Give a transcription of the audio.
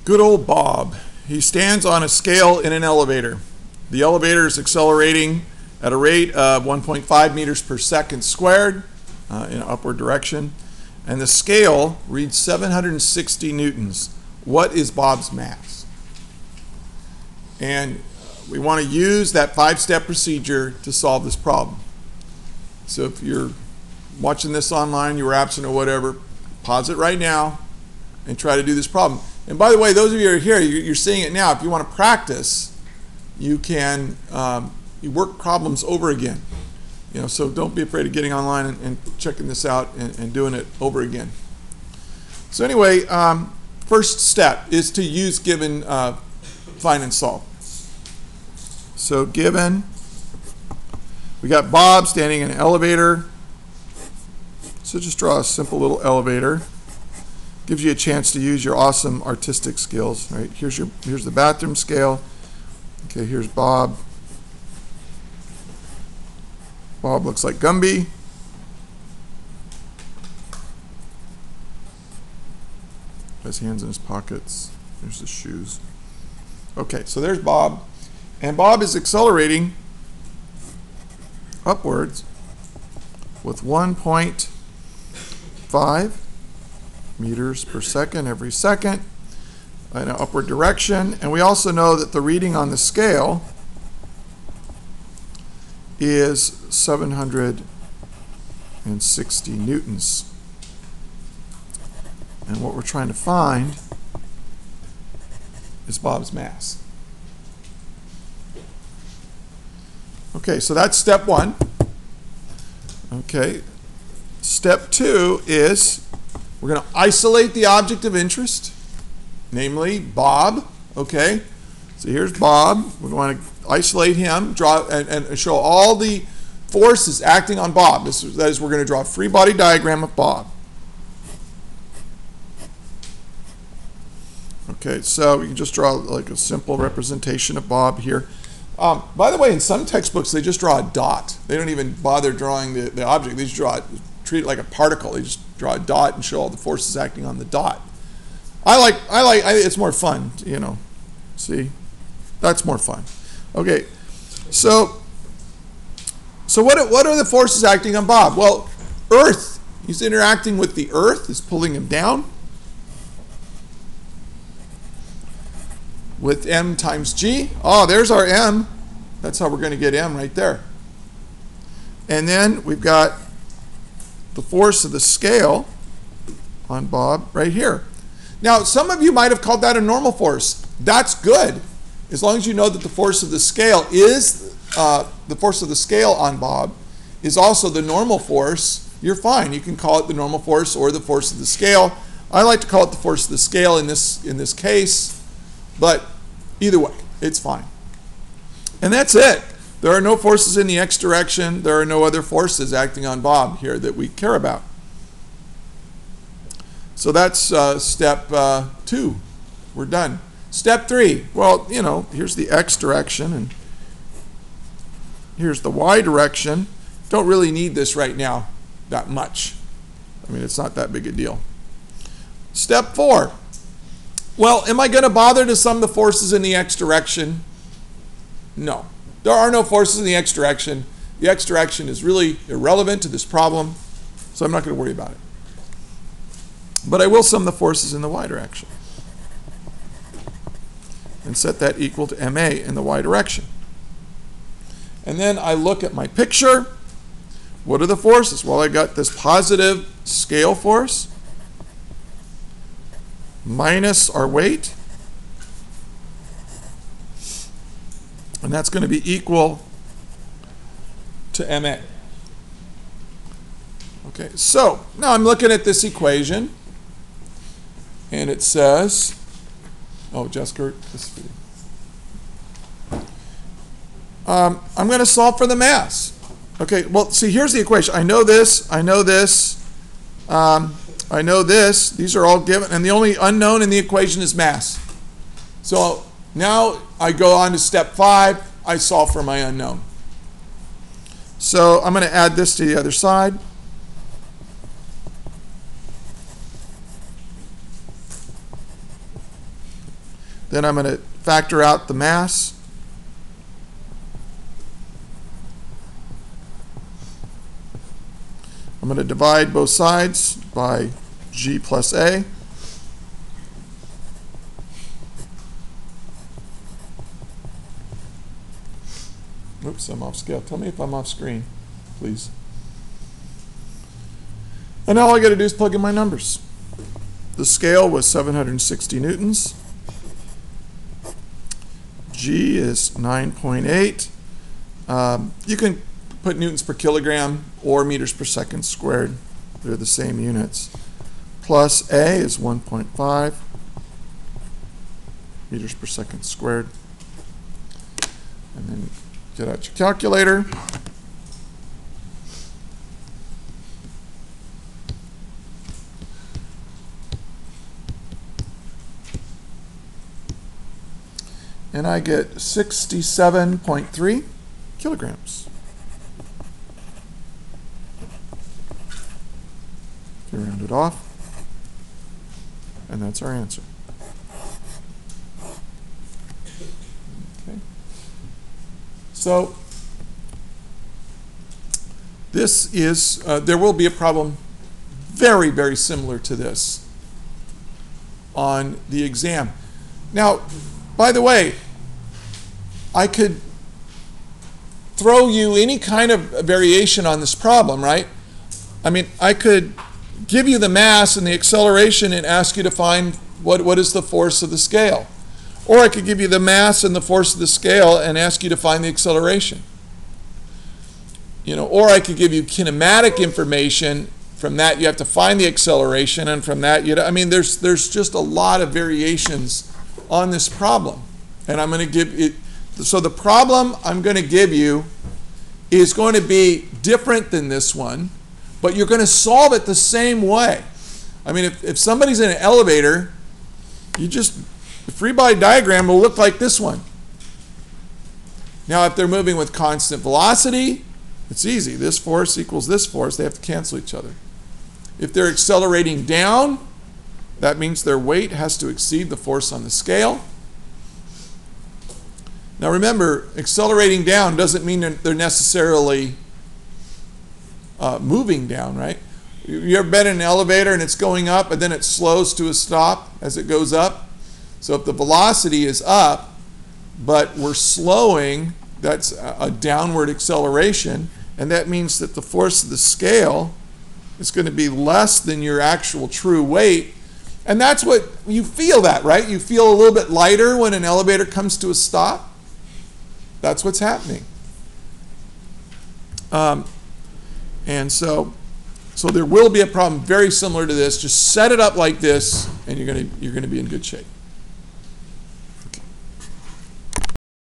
Good old Bob. He stands on a scale in an elevator. The elevator is accelerating at a rate of 1.5 meters per second squared in an upward direction. And the scale reads 760 newtons. What is Bob's mass? And we want to use that 5-step procedure to solve this problem. So if you're watching this online, you were absent or whatever, pause it right now and try to do this problem. And by the way, those of you who are here, you're seeing it now. If you want to practice, you can you work problems over again. So don't be afraid of getting online and checking this out and doing it over again. So anyway, first step is to use given, find, and solve. So given, we got Bob standing in an elevator. So just draw a simple little elevator. Gives you a chance to use your awesome artistic skills. Right? Here's the bathroom scale. Okay, here's Bob. Bob looks like Gumby. Has hands in his pockets. There's the shoes. Okay, so there's Bob. And Bob is accelerating upwards with 1.5 meters per second every second in an upward direction. And we also know that the reading on the scale is 760 newtons. And what we're trying to find is Bob's mass. Okay, so that's step one. Okay, step two is we're going to isolate the object of interest, namely Bob. Okay, so here's Bob. We want to isolate him, draw and show all the forces acting on Bob. That is, we're going to draw a free body diagram of Bob. Okay, so we can just draw like a simple representation of Bob here. By the way, in some textbooks, they just draw a dot. They don't even bother drawing the object. They just treat it like a particle. They just draw a dot and show all the forces acting on the dot. It's more fun, See, that's more fun. Okay, so what are the forces acting on Bob? Well, Earth. He's interacting with the Earth. Is pulling him down. With m times g. Oh, there's our m. That's how we're going to get m right there. And then we've got the force of the scale on Bob right here. Now, some of you might have called that a normal force. That's good. As long as you know that the force of the scale is, the force of the scale on Bob is also the normal force, you're fine. You can call it the normal force or the force of the scale. I like to call it the force of the scale in this case. But either way, it's fine. And that's it. There are no forces in the x direction. There are no other forces acting on Bob here that we care about. So that's step 2. We're done. Step 3. Well, here's the x direction and here's the y direction. Don't really need this right now that much. I mean, it's not that big a deal. Step 4. Well, am I going to bother to sum the forces in the x direction? No. There are no forces in the x direction. The x direction is really irrelevant to this problem, so I'm not going to worry about it. But I will sum the forces in the y direction and set that equal to ma in the y direction. And then I look at my picture. What are the forces? Well, I got this positive scale force minus our weight, and that's going to be equal to ma. Okay, so now I'm looking at this equation, and it says, oh, Jessica, this is I'm going to solve for the mass. Okay, well, see, here's the equation. I know this, I know this, I know this. These are all given, and the only unknown in the equation is mass. So now I go on to step 5. I solve for my unknown. So I'm going to add this to the other side. Then I'm going to factor out the mass. I'm going to divide both sides by G plus A. Oops, I'm off scale. Tell me if I'm off screen, please. And now all I got to do is plug in my numbers. The scale was 760 newtons. G is 9.8. You can put newtons per kilogram or meters per second squared. They're the same units. Plus A is 1.5 meters per second squared. And then get out your calculator. And I get 67.3 kilograms. To round it off. And that's our answer. Okay. So this is, there will be a problem very, very similar to this on the exam. Now, by the way, I could throw you any kind of variation on this problem, right? I mean, I could give you the mass and the acceleration and ask you to find what is the force of the scale. Or I could give you the mass and the force of the scale and ask you to find the acceleration. You know, or I could give you kinematic information. From that, you have to find the acceleration, and from that, I mean, there's just a lot of variations on this problem. And I'm going to give it, so the problem I'm going to give you is going to be different than this one, but you're going to solve it the same way. I mean, if somebody's in an elevator, the free body diagram will look like this one. Now, if they're moving with constant velocity, it's easy. This force equals this force. They have to cancel each other. If they're accelerating down, that means their weight has to exceed the force on the scale. Now remember, accelerating down doesn't mean they're necessarily moving down, right? You ever been in an elevator and it's going up and then it slows to a stop as it goes up? So if the velocity is up, but we're slowing, that's a downward acceleration, and that means that the force of the scale is going to be less than your actual true weight. And that's what, you feel that, right? You feel a little bit lighter when an elevator comes to a stop. That's what's happening. And so there will be a problem very similar to this. Just set it up like this, and you're going to be in good shape.